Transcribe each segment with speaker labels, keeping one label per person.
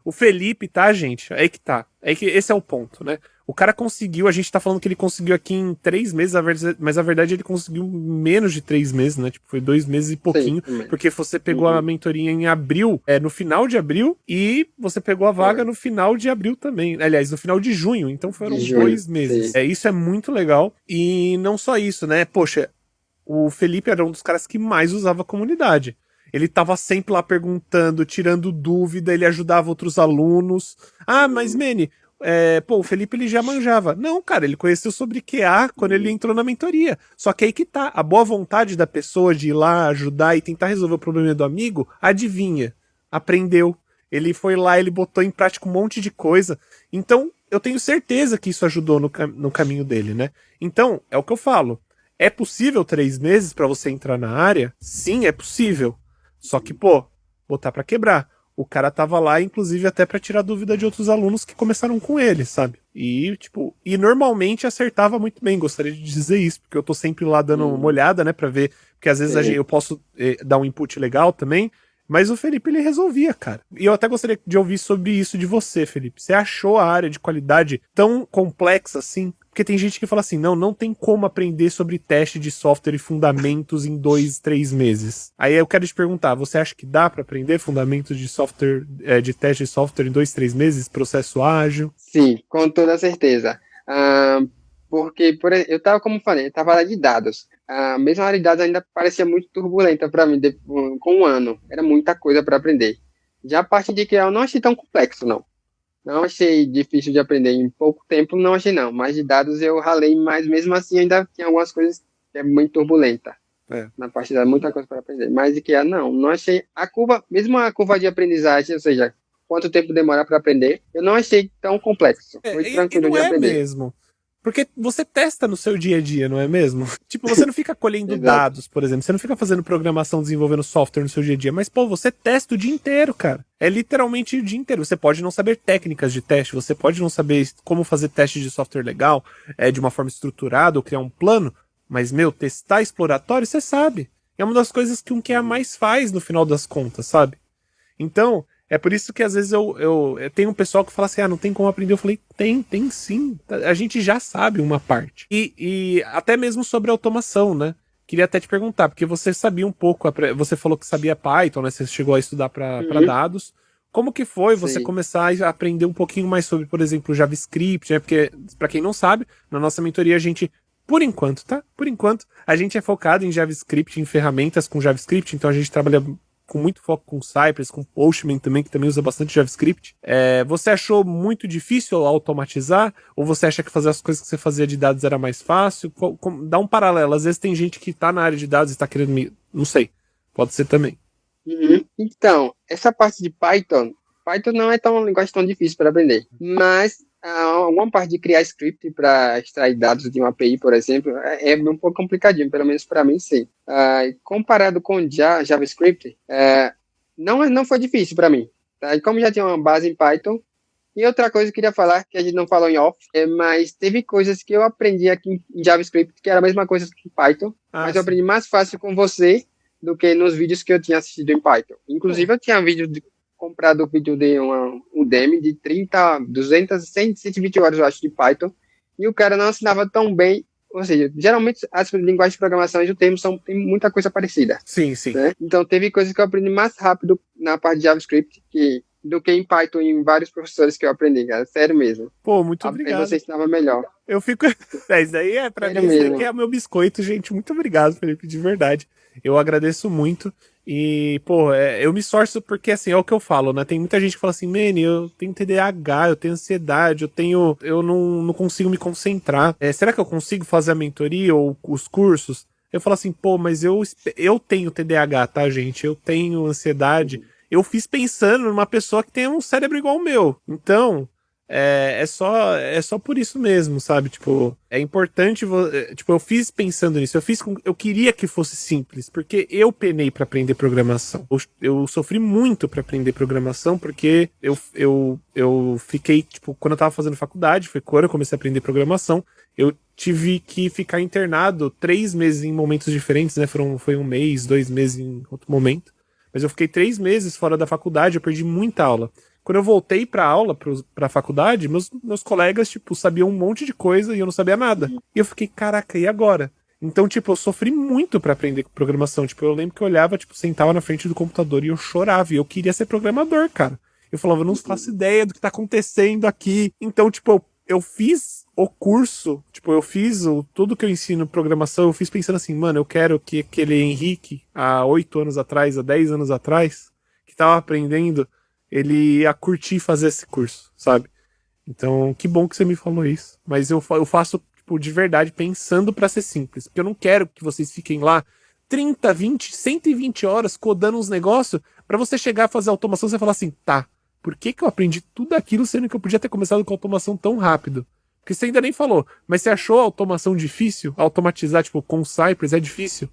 Speaker 1: O Felipe, tá, gente? É que tá. É que esse é o ponto, né? O cara conseguiu, a gente tá falando que ele conseguiu aqui em 3 meses, mas a verdade ele conseguiu menos de 3 meses, né? Tipo, foi 2 meses e pouquinho,
Speaker 2: Sim,
Speaker 1: porque você pegou a mentoria em abril, no final de abril, e você pegou a vaga no final de abril também. Aliás, no final de junho, então foram
Speaker 2: de junho,
Speaker 1: 2 meses.
Speaker 2: sim.
Speaker 1: Isso é muito legal. E não só isso, né? Poxa, o Felipe era um dos caras que mais usava a comunidade. Ele tava sempre lá perguntando, tirando dúvida, ele ajudava outros alunos. Ah, mas Mene, o Felipe ele já manjava. Não, cara, ele conheceu sobre QA quando ele entrou na mentoria. Só que aí que tá, a boa vontade da pessoa de ir lá ajudar e tentar resolver o problema do amigo, adivinha, aprendeu. Ele foi lá, ele botou em prática um monte de coisa. Então, eu tenho certeza que isso ajudou no caminho dele, né? Então, é o que eu falo. É possível 3 meses para você entrar na área? Sim, é possível. Só que, botar pra quebrar. O cara tava lá, inclusive, até pra tirar dúvida de outros alunos que começaram com ele, sabe? E normalmente acertava muito bem, gostaria de dizer isso, porque eu tô sempre lá dando uma olhada, né, pra ver, porque às vezes eu posso dar um input legal também, mas o Felipe, ele resolvia, cara. E eu até gostaria de ouvir sobre isso de você, Felipe. Você achou a área de qualidade tão complexa assim? Porque tem gente que fala assim, não tem como aprender sobre teste de software e fundamentos em 2, 3 meses. Aí eu quero te perguntar, você acha que dá para aprender fundamentos de software, de teste de software em 2, 3 meses? Processo ágil?
Speaker 2: Sim, com toda certeza. Porque, eu estava, como falei, eu estava lá de dados. A mesma área de dados ainda parecia muito turbulenta para mim com um ano. Era muita coisa para aprender. Já a parte de criar eu não achei tão complexo, não. Não achei difícil de aprender em pouco tempo, não achei não. Mas de dados eu ralei, mas mesmo assim ainda tinha algumas coisas que é muito turbulenta. Na parte de dados, muita coisa para aprender. Mas de criar, não achei. A curva, mesmo a curva de aprendizagem, ou seja, quanto tempo demora para aprender, eu não achei tão complexo. Foi
Speaker 1: E
Speaker 2: tranquilo
Speaker 1: não
Speaker 2: de
Speaker 1: é
Speaker 2: aprender.
Speaker 1: mesmo. Porque você testa no seu dia a dia, não é mesmo? Tipo, você não fica colhendo
Speaker 2: Exato.
Speaker 1: dados, por exemplo. Você não fica fazendo programação, desenvolvendo software no seu dia a dia. Mas, você testa o dia inteiro, cara. É literalmente o dia inteiro. Você pode não saber técnicas de teste, você pode não saber como fazer teste de software legal, de uma forma estruturada, ou criar um plano. Mas, testar exploratório, você sabe. É uma das coisas que um QA mais faz no final das contas, sabe? Então, é por isso que às vezes eu tenho um pessoal que fala assim, não tem como aprender. Eu falei, tem sim. A gente já sabe uma parte. E até mesmo sobre automação, né? Queria até te perguntar, porque você sabia um pouco, você falou que sabia Python, né? Você chegou a estudar para dados. Como que foi você
Speaker 2: Sim.
Speaker 1: começar a aprender um pouquinho mais sobre, por exemplo, JavaScript, né? Porque, para quem não sabe, na nossa mentoria a gente, por enquanto, tá? Por enquanto, a gente é focado em JavaScript, em ferramentas com JavaScript, então a gente trabalha com muito foco com Cypress, com Postman também, que também usa bastante JavaScript. Você achou muito difícil automatizar? Ou você acha que fazer as coisas que você fazia de dados era mais fácil? Dá um paralelo. Às vezes tem gente que tá na área de dados e tá querendo... Não sei. Pode ser também.
Speaker 2: Então, essa parte de Python não é uma linguagem tão difícil para aprender. Mas alguma parte de criar script para extrair dados de uma API, por exemplo, é um pouco complicadinho, pelo menos para mim, sim. Comparado com JavaScript, não foi difícil para mim. Tá? E como já tinha uma base em Python, e outra coisa que eu queria falar, que a gente não falou em off, mas teve coisas que eu aprendi aqui em JavaScript, que era a mesma coisa que em Python, mas eu aprendi mais fácil com você do que nos vídeos que eu tinha assistido em Python. Inclusive, eu tinha comprado o vídeo de um Udemy de 30, 200, 100, 120 horas, eu acho, de Python, e o cara não ensinava tão bem, ou seja, geralmente as linguagens de programação e o termo tem muita coisa parecida.
Speaker 1: Sim.
Speaker 2: Né? Então, teve coisas que eu aprendi mais rápido na parte de JavaScript do que em Python em vários professores que eu aprendi, cara. Sério mesmo.
Speaker 1: Muito obrigado.
Speaker 2: Você ensinava melhor.
Speaker 1: Eu fico... Isso daí pra mim, isso aqui é o meu biscoito, gente. Muito obrigado, Felipe, de verdade. Eu agradeço muito. E, eu me esforço porque, assim, é o que eu falo, né? Tem muita gente que fala assim, Mene, eu tenho TDAH, eu tenho ansiedade, eu não consigo me concentrar. Será que eu consigo fazer a mentoria ou os cursos? Eu falo assim, mas eu tenho TDAH, tá, gente? Eu tenho ansiedade. Eu fiz pensando numa pessoa que tem um cérebro igual ao meu. Então, é só por isso mesmo, sabe? Tipo, é importante, tipo, eu fiz pensando nisso, eu queria que fosse simples, porque eu penei pra aprender programação. Eu sofri muito pra aprender programação, porque eu fiquei, tipo, quando eu tava fazendo faculdade, foi quando eu comecei a aprender programação, eu tive que ficar internado 3 meses em momentos diferentes, né? Foi 1 mês, 2 meses em outro momento. Mas eu fiquei 3 meses fora da faculdade, eu perdi muita aula. quando eu voltei pra aula, pra faculdade, meus colegas, tipo, sabiam um monte de coisa e eu não sabia nada. E eu fiquei, caraca, e agora? Então, tipo, eu sofri muito pra aprender programação. Tipo, eu lembro que eu olhava, tipo, sentava na frente do computador e eu chorava. E eu queria ser programador, cara. Eu falava, eu não faço ideia do que tá acontecendo aqui. Então, tipo, eu fiz o curso, tipo, eu fiz tudo que eu ensino programação, eu fiz pensando assim, mano, eu quero que aquele Henrique, há 8 anos atrás, há 10 anos atrás, que tava aprendendo, ele ia curtir fazer esse curso, sabe? Então, que bom que você me falou isso. Mas eu faço, tipo, de verdade, pensando pra ser simples. Porque eu não quero que vocês fiquem lá 30, 20, 120 horas codando uns negócios pra você chegar a fazer automação e você falar assim, tá, por que eu aprendi tudo aquilo sendo que eu podia ter começado com automação tão rápido? Porque você ainda nem falou, mas você achou a automação difícil? Automatizar, tipo, com Cypress é difícil?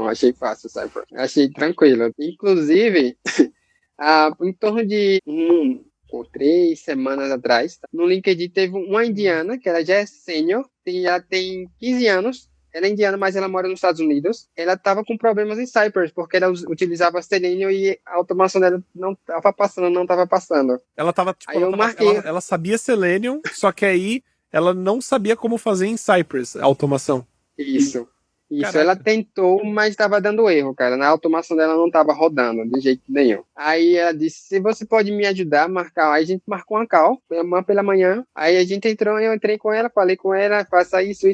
Speaker 2: Achei fácil, Cypher. Achei tranquilo. Inclusive, em torno de 3 semanas atrás, no LinkedIn teve uma indiana, que ela já é sênior, ela tem 15 anos, ela é indiana, mas ela mora nos Estados Unidos. Ela estava com problemas em Cypress, porque ela utilizava Selenium e a automação dela não estava passando.
Speaker 1: Ela tava, tipo,
Speaker 2: Aí eu marquei
Speaker 1: ela sabia Selenium, só que aí ela não sabia como fazer em Cypress a automação.
Speaker 2: isso. Isso,
Speaker 1: Caraca.
Speaker 2: ela tentou, mas estava dando erro, cara. Na automação dela não estava rodando de jeito nenhum. Aí ela disse: se você pode me ajudar a marcar. Aí a gente marcou uma call pela manhã. Aí a gente entrou, eu entrei com ela, falei com ela, faça isso.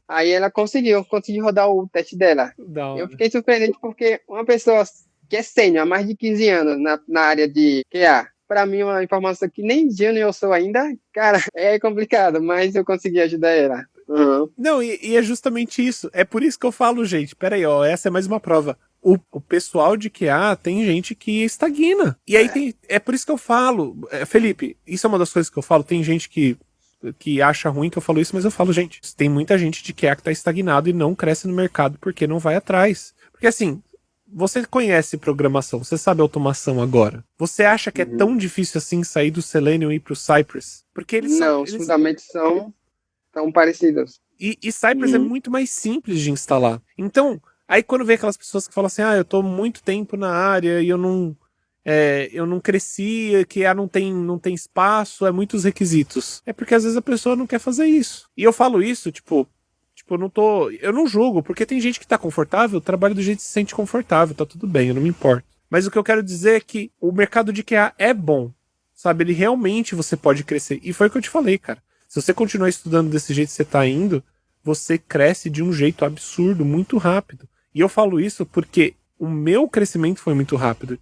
Speaker 2: Aí ela conseguiu rodar o teste dela. Eu fiquei surpreendente porque uma pessoa que é sênior há mais de 15 anos na área de QA, para mim, uma informação que nem júnior eu sou ainda, cara, é complicado, mas eu consegui ajudar ela. Uhum.
Speaker 1: Não, e é justamente isso. É por isso que eu falo, gente. Pera aí, ó, essa é mais uma prova. O pessoal de QA tem gente que estagna. E aí é por isso que eu falo. Felipe, isso é uma das coisas que eu falo. Tem gente que acha ruim que eu falo isso, mas eu falo, gente, tem muita gente de QA que tá estagnado e não cresce no mercado porque não vai atrás. Porque assim, você conhece programação, você sabe automação agora. Você acha que é tão difícil assim sair do Selenium e ir pro Cypress? Porque eles são...
Speaker 2: Os fundamentos são parecidos.
Speaker 1: E Cypress é muito mais simples de instalar. Então, aí quando vem aquelas pessoas que falam assim, eu tô muito tempo na área e eu não cresci, que não tem espaço, é muitos requisitos. É porque às vezes a pessoa não quer fazer isso. E eu falo isso, tipo, eu não julgo, porque tem gente que tá confortável, trabalha do jeito que se sente confortável, tá tudo bem, eu não me importo. Mas o que eu quero dizer é que o mercado de QA é bom, sabe? Ele realmente você pode crescer. E foi o que eu te falei, cara. Se você continuar estudando desse jeito que você tá indo, você cresce de um jeito absurdo, muito rápido. E eu falo isso porque o meu crescimento foi muito rápido.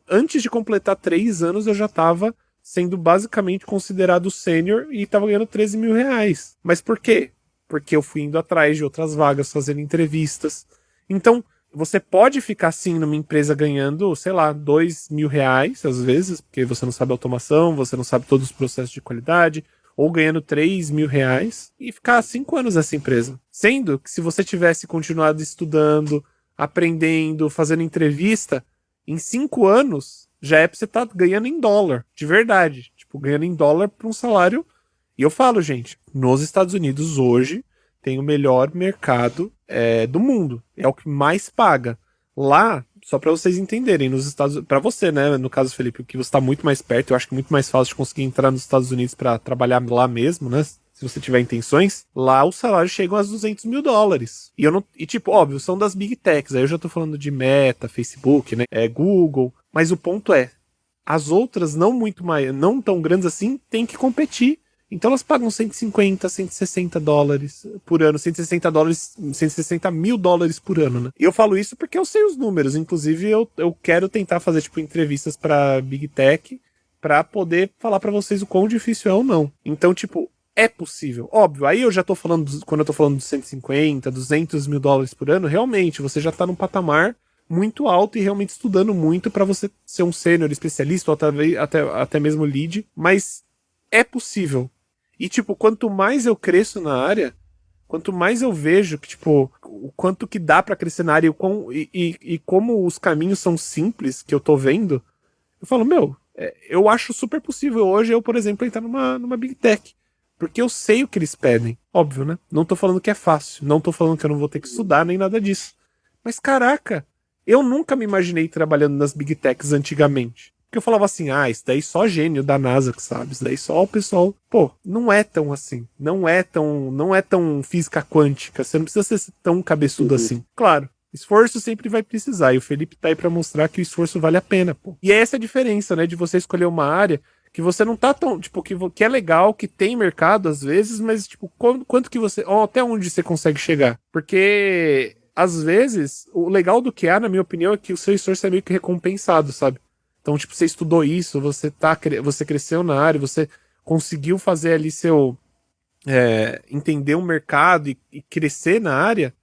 Speaker 1: Antes de completar 3 anos, eu já tava sendo basicamente considerado sênior e tava ganhando 13 mil reais. Mas por quê? Porque eu fui indo atrás de outras vagas, fazendo entrevistas. Então, você pode ficar assim numa empresa ganhando, sei lá, 2 mil reais, às vezes, porque você não sabe automação, você não sabe todos os processos de qualidade, ou ganhando 3 mil reais e ficar 5 anos nessa empresa. Sendo que se você tivesse continuado estudando, aprendendo, fazendo entrevista, em 5 anos já é pra você estar ganhando em dólar, de verdade. Tipo, ganhando em dólar pra um salário. E eu falo, gente, nos Estados Unidos hoje tem o melhor mercado do mundo. É o que mais paga. Lá, só pra vocês entenderem, nos Estados Unidos, pra você, né, no caso, Felipe, que você tá muito mais perto, eu acho que é muito mais fácil de conseguir entrar nos Estados Unidos pra trabalhar lá mesmo, né, se você tiver intenções, lá os salários chegam a 200 mil dólares. E tipo, óbvio, são das Big Techs, aí eu já tô falando de Meta, Facebook, né, Google, mas o ponto é, as outras não tão grandes assim, tem que competir. Então elas pagam 150, 160 dólares por ano, 160 mil dólares por ano, né? E eu falo isso porque eu sei os números. Inclusive, eu quero tentar fazer, tipo, entrevistas pra Big Tech pra poder falar pra vocês o quão difícil é ou não. Então, tipo, é possível. Óbvio, aí eu já tô falando, quando eu tô falando de 150, 200 mil dólares por ano, realmente, você já tá num patamar muito alto e realmente estudando muito pra você ser um sênior especialista ou até mesmo lead, mas é possível. E, tipo, quanto mais eu cresço na área, quanto mais eu vejo que, tipo, o quanto que dá pra crescer na área e como os caminhos são simples que eu tô vendo, eu falo, eu acho super possível hoje eu, por exemplo, entrar numa Big Tech. Porque eu sei o que eles pedem. Óbvio, né? Não tô falando que é fácil. Não tô falando que eu não vou ter que estudar, nem nada disso. Mas, caraca, Eu nunca me imaginei trabalhando nas Big Techs antigamente. Porque eu falava assim, isso daí só gênio da NASA que sabe, isso daí só o pessoal... Pô, não é tão assim. Não é tão física quântica. Você não precisa ser tão cabeçudo assim. Claro, esforço sempre vai precisar. E o Felipe tá aí pra mostrar que o esforço vale a pena, pô. E é essa a diferença, né, de você escolher uma área que você não tá tão... Tipo, que é legal, que tem mercado às vezes, mas, tipo, quanto que você... até onde você consegue chegar. Porque... Às vezes, o legal do QA, na minha opinião, é que o seu esforço é meio que recompensado, sabe? Então, tipo, você estudou isso, você cresceu na área, você conseguiu fazer ali entender o mercado e crescer na área,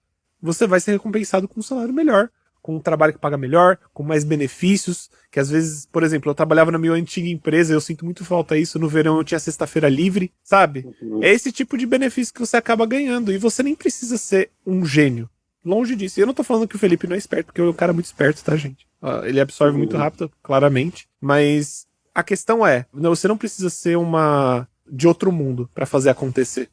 Speaker 1: você vai ser recompensado com um salário melhor, com um trabalho que paga melhor, com mais benefícios, que às vezes, por exemplo, eu trabalhava na minha antiga empresa, eu sinto muito falta disso, no verão eu tinha sexta-feira livre, sabe? É esse tipo de benefício que você acaba ganhando, e você nem precisa ser um gênio. Longe disso. E eu não tô falando que o Felipe não é esperto, porque é um cara muito esperto, tá, gente? Ele absorve muito rápido, claramente. Mas a questão é, você não precisa ser de outro mundo pra fazer acontecer.